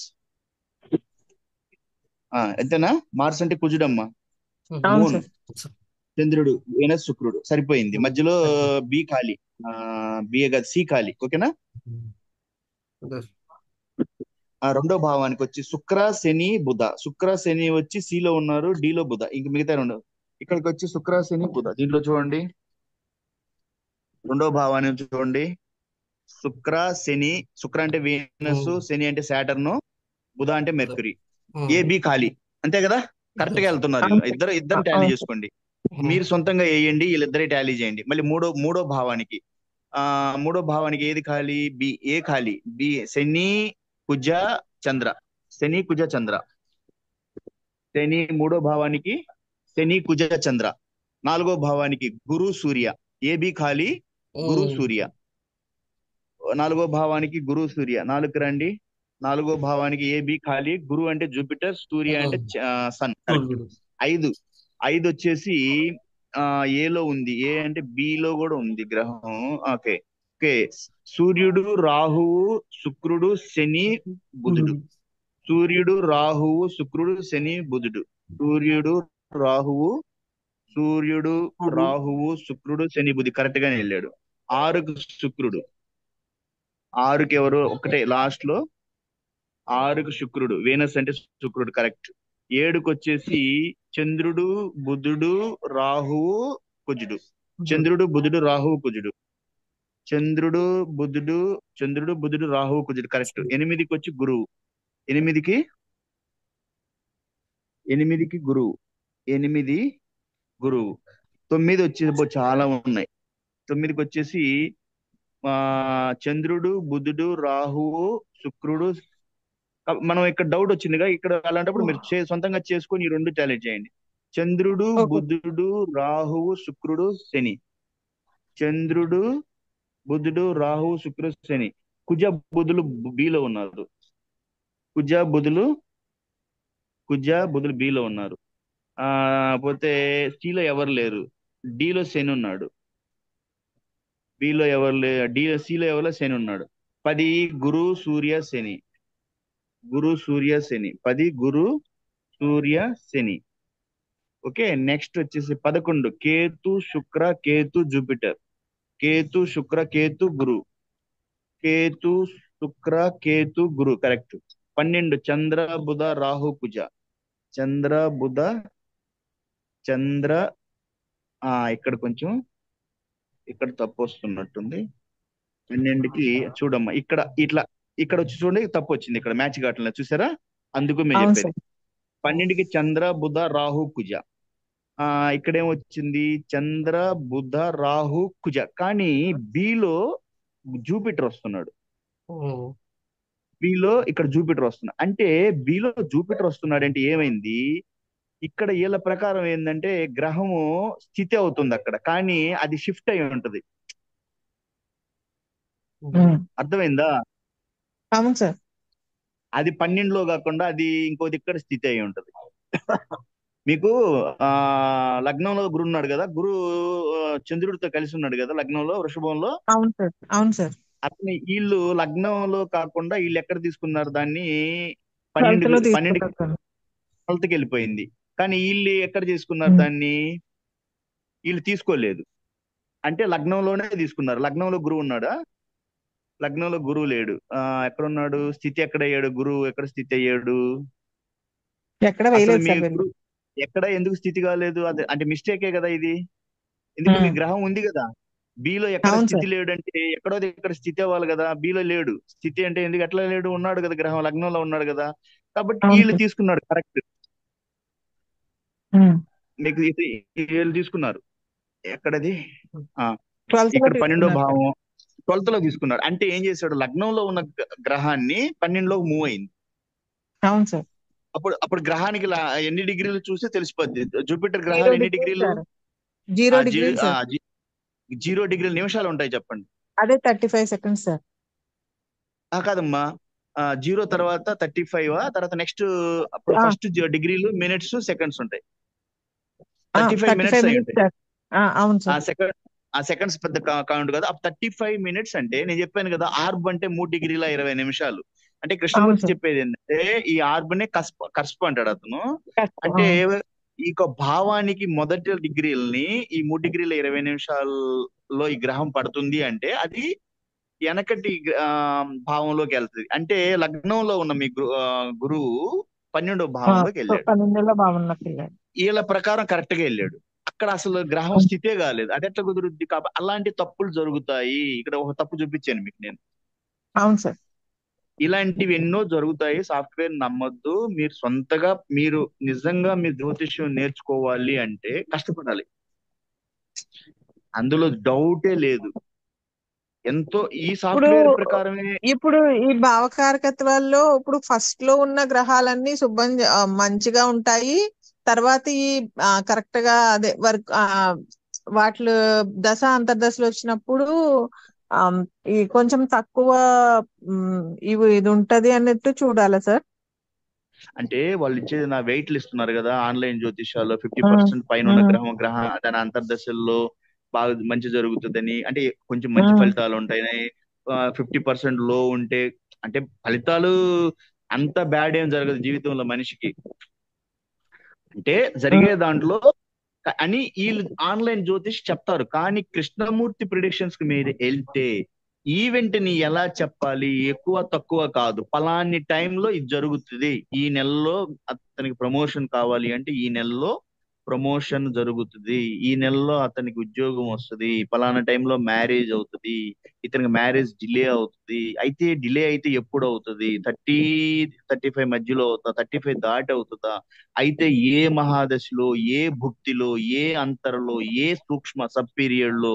ఎంతేనా? మార్స్ అంటే కుజుడమ్మా. అవును మూన్ సార్. చంద్రుడు, వీనస్, శుక్రుడు సరిపోయింది. మధ్యలో బి ఖాళీ. బి కాదు, సి ఖాళీ. ఓకేనా? రెండో భావానికి వచ్చి శుక్ర, శని, బుధ. శుక్ర, శని వచ్చి సి లో ఉన్నారు, డి లో బుధ. ఇంక మిగతా రెండు ఇక్కడికి వచ్చి శుక్ర, శని, బుధ. దీంట్లో చూడండి, రెండో భావాన్ని చూడండి. శుక్ర, శని. శుక్ర అంటే వీనస్, శని అంటే సాటర్న్, బుధ అంటే మెర్కురీ. ఏ బి ఖాళీ. అంతే కదా? కరెక్ట్ గా వెళ్తున్నారు వీళ్ళు. ఇద్దరు టాలీ అవును చేసుకోండి. మీరు సొంతంగా వేయండి, వీళ్ళిద్దరే టాలీ చేయండి. మళ్ళీ మూడో భావానికి మూడో భావానికి ఏది ఖాళీ? బి. ఏ ఖాళీ. బి శని, కుజ, చంద్ర. శని, కుజ, చంద్ర. శని మూడో భావానికి శని, కుజ, చంద్ర. నాలుగో భావానికి గురు, సూర్య. ఏ బి ఖాళీ, గురు, సూర్య. నాలుగో భావానికి గురు, సూర్య. నాలుగు రండి. నాలుగో భావానికి ఏ బి ఖాళీ, గురు అంటే జూపిటర్, సూర్య అంటే సన్. కరెక్ట్. ఐదు ఐదు వచ్చేసి ఏలో ఉంది. ఏ అంటే బి లో కూడా ఉంది గ్రహం. Okay okay. సూర్యుడు, రాహువు, శుక్రుడు, శని, బుధుడు. సూర్యుడు, రాహువు, శుక్రుడు, శని, బుధుడు. సూర్యుడు, రాహువు, సూర్యుడు, రాహువు, శుక్రుడు, శని, బుధి. కరెక్ట్ గానే వెళ్ళాడు. ఆరుకు శుక్రుడు. ఆరుకి ఎవరు? ఒకటే లాస్ట్ లో. ఆరుకు శుక్రుడు, వీనస్ అంటే శుక్రుడు. కరెక్ట్. ఏడుకు వచ్చేసి చంద్రుడు, బుధుడు, రాహువు, కుజుడు. చంద్రుడు, బుధుడు, రాహువు, కుజుడు. చంద్రుడు, బుధుడు, రాహువు, కుజుడు. కరెక్ట్. ఎనిమిదికి వచ్చి గురువు. ఎనిమిదికి గురువు. ఎనిమిది గురువు. తొమ్మిది వచ్చేసి చాలా ఉన్నాయి. తొమ్మిదికి వచ్చేసి చంద్రుడు, బుధుడు, రాహువు, శుక్రుడు. మనం ఇక్కడ డౌట్ వచ్చిందిగా, ఇక్కడ అలాంటప్పుడు మీరు సొంతంగా చేసుకొని ఈ రెండు టాలెంట్ చేయండి. చంద్రుడు, బుధుడు, రాహువు, శుక్రుడు, శని. చంద్రుడు, బుధుడు, రాహువు, శుక్రుడు, శని. కుజ, బుధులు బిలో ఉన్నారు. కుజ, బుధులు బిలో ఉన్నారు. పోతే సిలో ఎవరు లేరు. డిలో శని ఉన్నాడు. బిలో ఎవరు లేరు. సిలో ఎవరు? శని ఉన్నాడు. 10 గురు, సూర్య, శని. గురు, సూర్య, శని. 10 గురు, సూర్య, శని. ఓకే. నెక్స్ట్ వచ్చేసి 11 కేతు, శుక్ర, కేతు, జూపిటర్. కేతు, శుక్ర, కేతు, గురు. కేతు, శుక్ర, కేతు, గురు. కరెక్ట్. 12 చంద్ర, బుధ, రాహు, కుజ. చంద్ర, బుధ, చంద్ర. ఇక్కడ కొంచెం ఇక్కడ తప్పు వస్తున్నట్టుంది. 12కి చూడమ్మా, ఇక్కడ వచ్చి చూడండి, తప్పు వచ్చింది. ఇక్కడ మ్యాచ్ కావట్లేదు, చూసారా? అందుకు మేము చెప్పేది. 12కి చంద్ర, బుధ, రాహు, కుజ. ఇక్కడేం వచ్చింది? చంద్ర, బుధ, రాహు, కుజ. కానీ బిలో జూపిటర్ వస్తున్నాడు. బిలో ఇక్కడ జూపిటర్ వస్తున్నాడు. అంటే బిలో జూపిటర్ వస్తున్నాడు అంటే ఏమైంది? ఇక్కడ వీళ్ళ ప్రకారం ఏంటంటే గ్రహము స్థితి అవుతుంది అక్కడ, కానీ అది షిఫ్ట్ అయి ఉంటది. అర్థమైందా? అవును సార్. అది 12లో కాకుండా అది ఇంకోటి ఇక్కడ స్థితి అయి ఉంటది. మీకు లగ్నంలో గురు ఉన్నాడు కదా, గురు చంద్రుడితో కలిసి ఉన్నాడు కదా లగ్నంలో, వృషభంలో. అవును సార్. అవును సార్. అతని వీళ్ళు లగ్నంలో కాకుండా వీళ్ళు ఎక్కడ తీసుకున్నారు దాన్ని? 12th 12కి వెళ్ళిపోయింది. కానీ వీళ్ళు ఎక్కడ తీసుకున్నారు దాన్ని? వీళ్ళు తీసుకోలేదు. అంటే లగ్నంలోనే తీసుకున్నారు. లగ్నంలో గురువు ఉన్నాడా? లగ్నంలో గురువు లేడు. ఎక్కడున్నాడు? స్థితి ఎక్కడ అయ్యాడు? గురువు ఎక్కడ స్థితి అయ్యాడు? ఎక్కడ వేయలేదు సార్. ఎక్కడ ఎందుకు స్థితి కాలేదు? అదే అంటే మిస్టేకే కదా ఇది. ఎందుకు? మీ గ్రహం ఉంది కదా. బిలో ఎక్కడ స్థితి లేడు అంటే ఎక్కడో ఇక్కడ స్థితి అవ్వాలి కదా. బిలో లేడు. స్థితి అంటే ఎందుకు ఎట్లా లేడు? ఉన్నాడు కదా, గ్రహం లగ్నంలో ఉన్నాడు కదా. కాబట్టి వీళ్ళు తీసుకున్నాడు. కరెక్ట్. మీకు వీళ్ళు తీసుకున్నారు. ఎక్కడది? ఇక్కడ 12వ భావం 12th లో తీసుకున్నాడు. అంటే ఏం చేశాడు? లగ్నంలో ఉన్న గ్రహాన్ని 12లోకి మూవ్ అయింది. అవును సార్. అప్పుడు గ్రహానికి ఎన్ని డిగ్రీలు చూస్తే తెలిసిపోద్ది. జూపిటర్ గ్రహాలు ఎన్ని డిగ్రీలు? 0 డిగ్రీల నిమిషాలు ఉంటాయి. చెప్పండి. అదే 35 సెకండ్స్ సార్. కాదమ్మా, 0 తర్వాత 35, తర్వాత నెక్స్ట్ అప్పుడు ఫస్ట్ డిగ్రీలు, మినిట్స్, సెకండ్స్ ఉంటాయి. 35 మినిట్స్ అయి ఉంటాయి. సెకండ్స్ పెద్ద కౌంట్ కదా. 35 మినిట్స్ అంటే నేను చెప్పాను కదా, ఆర్బ్ అంటే 3 డిగ్రీల 20 నిమిషాలు. అంటే కృష్ణమూర్తి చెప్పేది ఏంటంటే ఈ ఆర్బ్ నే కస్ప్ అంటాడు అతను. అంటే ఈ భావానికి మొదటి డిగ్రీలని ఈ 3 డిగ్రీల 20 నిమిషాల్లో ఈ గ్రహం పడుతుంది అంటే అది వెనకటి భావంలోకి వెళ్తుంది. అంటే లగ్నంలో ఉన్న మీ గురువు 12వ భావంలోకి వెళ్ళాడు. 12 భావంలోకి వెళ్ళాడు. వీళ్ళ ప్రకారం కరెక్ట్ గా వెళ్ళాడు. అక్కడ అసలు గ్రహం స్థితే కాలేదు. అది ఎట్లా కుదురుద్ది? కాబట్టి అలాంటి తప్పులు జరుగుతాయి. ఇక్కడ ఒక తప్పు చూపించాను మీకు నేను. అవును సార్. ఇలాంటివి ఎన్నో జరుగుతాయి. సాఫ్ట్వేర్ నమ్మొద్దు. మీరు సొంతగా మీరు నిజంగా మీరు జ్యోతిష్యం నేర్చుకోవాలి అంటే కష్టపడాలి, అందులో డౌటే లేదు. ఎంతో ఈ ఇప్పుడు సాఫ్ట్వేర్ ప్రకారమే ఇప్పుడు ఈ భావకారకత్వాల్లో ఇప్పుడు ఫస్ట్ లో ఉన్న గ్రహాలన్నీ మంచిగా ఉంటాయి. తర్వాత ఈ కరెక్ట్ గా అదే వర్క్ వాటి దశ అంతర్దశలు వచ్చినప్పుడు ఈ కొంచెం తక్కువ ఇది ఉంటది అన్నట్టు చూడాలా సార్? అంటే వాళ్ళు ఇచ్చేది నా వెయిట్లు ఇస్తున్నారు కదా ఆన్లైన్ జ్యోతిషాల్లో 50% పైన ఉన్న గ్రహం దాని అంతర్దశల్లో బాగా మంచి జరుగుతుందని, అంటే కొంచెం మంచి ఫలితాలు ఉంటాయని. 50% లో ఉంటే అంటే ఫలితాలు అంత బ్యాడ్ ఏం జరగదు జీవితంలో మనిషికి, అంటే జరిగే దాంట్లో అని వీళ్ళు ఆన్లైన్ జ్యోతిష్ చెప్తారు. కానీ కృష్ణమూర్తి ప్రిడిక్షన్స్ కి మీరు వెళ్తే ఈవెంట్ ని ఎలా చెప్పాలి, ఎక్కువ తక్కువ కాదు, పలాని టైంలో ఇది జరుగుతుంది, ఈ నెలలో అతనికి ప్రమోషన్ కావాలి అంటే ఈ నెలలో ప్రమోషన్ జరుగుతుంది, ఈ నెలలో అతనికి ఉద్యోగం వస్తుంది, పలానా టైంలో మ్యారేజ్ అవుతుంది, ఇతనికి మ్యారేజ్ డిలే అవుతుంది. అయితే డిలే అయితే ఎప్పుడు అవుతుంది? 30-35 మధ్యలో అవుతుందా, 35 దాటి అవుతుందా, అయితే ఏ మహాదశలో, ఏ భుక్తిలో, ఏ అంతరలో, ఏ సూక్ష్మ సబ్ పీరియడ్ లో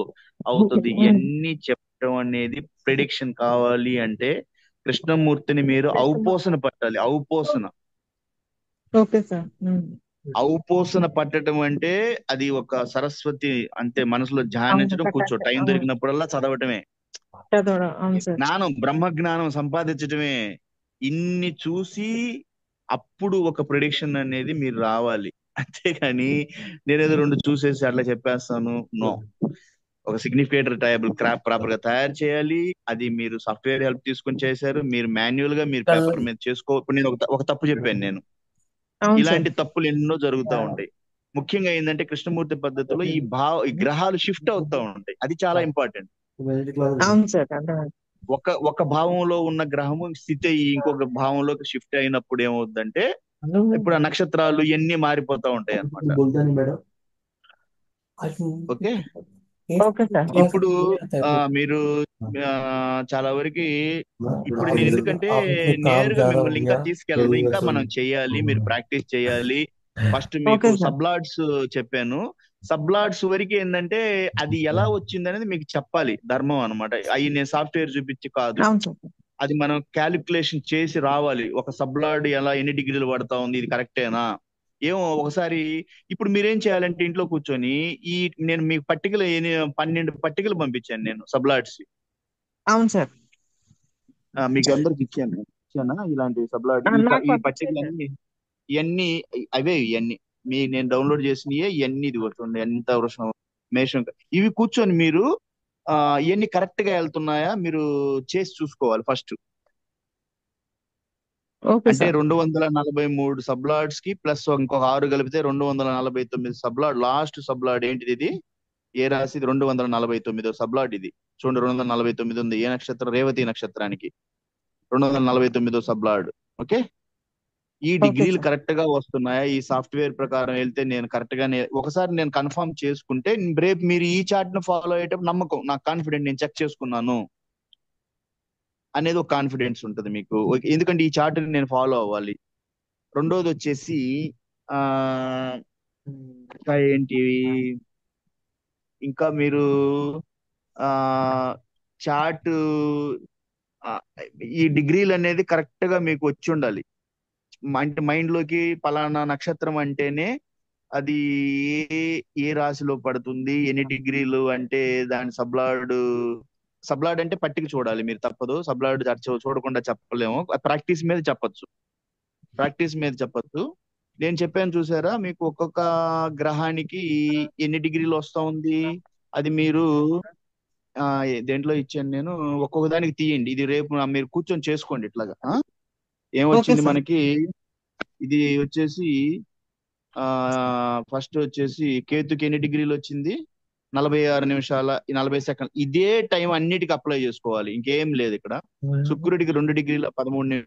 అవుతుంది, ఇవన్నీ చెప్పడం అనేది ప్రిడిక్షన్ కావాలి అంటే కృష్ణమూర్తిని మీరు ఔపోసన పట్టాలి. ఔపోసన ఓకే సార్. ఔపోసన పట్టడం అంటే అది ఒక సరస్వతి అంతే, మనసులో ధ్యానించడం, కూర్చో టైం దొరికినప్పుడల్లా చదవటమే, జ్ఞానం బ్రహ్మ జ్ఞానం సంపాదించటమే. ఇన్ని చూసి అప్పుడు ఒక ప్రిడిక్షన్ అనేది మీరు రావాలి. అంతేగాని నేనేదో 2 చూసేసి అట్లా చెప్పేస్తాను, నో. ఒక సిగ్నిఫికేటర్ టేబుల్ ప్రాపర్ గా తయారు చేయాలి. అది మీరు సాఫ్ట్వేర్ హెల్ప్ తీసుకొని చేశారు, మీరు మాన్యువల్ గా మీరు పేపర్ మీద చేసుకో. ఇప్పుడు నేను ఒక తప్పు చెప్పాను నేను. ఇలాంటి తప్పులు ఎన్నో జరుగుతూ ఉంటాయి. ముఖ్యంగా ఏంటంటే కృష్ణమూర్తి పద్ధతిలో ఈ గ్రహాలు షిఫ్ట్ అవుతూ ఉంటాయి. అది చాలా ఇంపార్టెంట్. ఒక భావంలో ఉన్న గ్రహము స్థితి ఇంకొక భావంలోకి షిఫ్ట్ అయినప్పుడు ఏమవుతుందంటే ఇప్పుడు ఆ నక్షత్రాలు ఇవన్నీ మారిపోతా ఉంటాయి అన్నమాట. ఓకే, ఇప్పుడు మీరు చాలా వరకు ఇప్పుడు నేను ఎందుకంటే నేరుగా మిమ్మల్ని ఇంకా తీసుకెళ్ళను, ఇంకా మనం చెయ్యాలి, మీరు ప్రాక్టీస్ చేయాలి. ఫస్ట్ మీకు సబ్లాడ్స్ చెప్పాను. సబ్లాడ్స్ వరకు ఏంటంటే అది ఎలా వచ్చింది అనేది మీకు చెప్పాలి, ధర్మం అనమాట. అవి నేను సాఫ్ట్వేర్ చూపించి కాదు, అది మనం క్యాలిక్యులేషన్ చేసి రావాలి. ఒక సబ్లాడ్ ఎలా ఎన్ని డిగ్రీలు పడతా ఉంది, ఇది కరెక్టేనా ఏమో ఒకసారి. ఇప్పుడు మీరేం చేయాలంటే ఇంట్లో కూర్చొని నేను మీకు పట్టికలు 12 పట్టికలు పంపించాను నేను సబ్లాడ్స్. అవును సార్, మీకు అందరికి ఇచ్చానా ఇలాంటి సబ్లాడ్ ఈ పట్టికలన్నీ? ఇవన్నీ అవే, ఇవన్నీ నేను డౌన్లోడ్ చేసినయే ఇవన్నీ. ఇది చూడండి ఎంత వృషం మేషం. ఇవి కూర్చొని మీరు ఇవన్నీ కరెక్ట్ గా వెళ్తున్నాయా మీరు చేసి చూసుకోవాలి ఫస్ట్. అంటే 243 సబ్లాడ్స్ కి ప్లస్ ఇంకొక 6 కలిపితే 249 సబ్లాడ్. లాస్ట్ సబ్లాడ్ ఏంటిది? ఇది ఏ రాశి? 249 సబ్లాడ్ ఇది. చూడండి 249 ఉంది. ఏ నక్షత్రం? రేవతి నక్షత్రానికి 249 సబ్లాడ్. ఓకే, ఈ డిగ్రీలు కరెక్ట్ గా వస్తున్నాయా? ఈ సాఫ్ట్వేర్ ప్రకారం వెళ్తే నేను కరెక్ట్ గా ఒకసారి నేను కన్ఫర్మ్ చేసుకుంటే రేపు మీరు ఈ చార్ట్ ను ఫాలో అయ్యేటప్పుడు నమ్మకం, నాకు కాన్ఫిడెంట్, నేను చెక్ చేసుకున్నాను అనేది ఒక కాన్ఫిడెన్స్ ఉంటుంది మీకు. ఎందుకంటే ఈ చార్ట్ నేను ఫాలో అవ్వాలి. రెండోది వచ్చేసి ఇంకా ఏంటి, ఇంకా మీరు చార్ట్ ఈ డిగ్రీలు అనేది కరెక్ట్ గా మీకు వచ్చి ఉండాలి. అంటే మైండ్ లోకి పలానా నక్షత్రం అంటేనే అది ఏ రాశిలో పడుతుంది, ఎన్ని డిగ్రీలు అంటే దాని సబ్లాడ్ అంటే పట్టిక చూడాలి మీరు, తప్పదు. సబ్లాడ్ చూడకుండా చెప్పలేము, ప్రాక్టీస్ మీద చెప్పచ్చు, ప్రాక్టీస్ మీద చెప్పచ్చు. నేను చెప్పాను చూసారా మీకు, ఒక్కొక్క గ్రహానికి ఎన్ని డిగ్రీలు వస్తా ఉంది అది మీరు దేంట్లో ఇచ్చాను నేను, ఒక్కొక్క దానికి తీయండి. ఇది రేపు మీరు కూర్చొని చేసుకోండి ఇట్లాగా. ఏమొచ్చింది మనకి? ఇది వచ్చేసి ఫస్ట్ వచ్చేసి కేతుకి ఎన్ని డిగ్రీలు వచ్చింది? 46 నిమిషాల 40 సెకండ్లు. ఇదే టైం అన్నిటికీ అప్లై చేసుకోవాలి, ఇంకేం లేదు ఇక్కడ. శుక్రుడికి 2 డిగ్రీల 13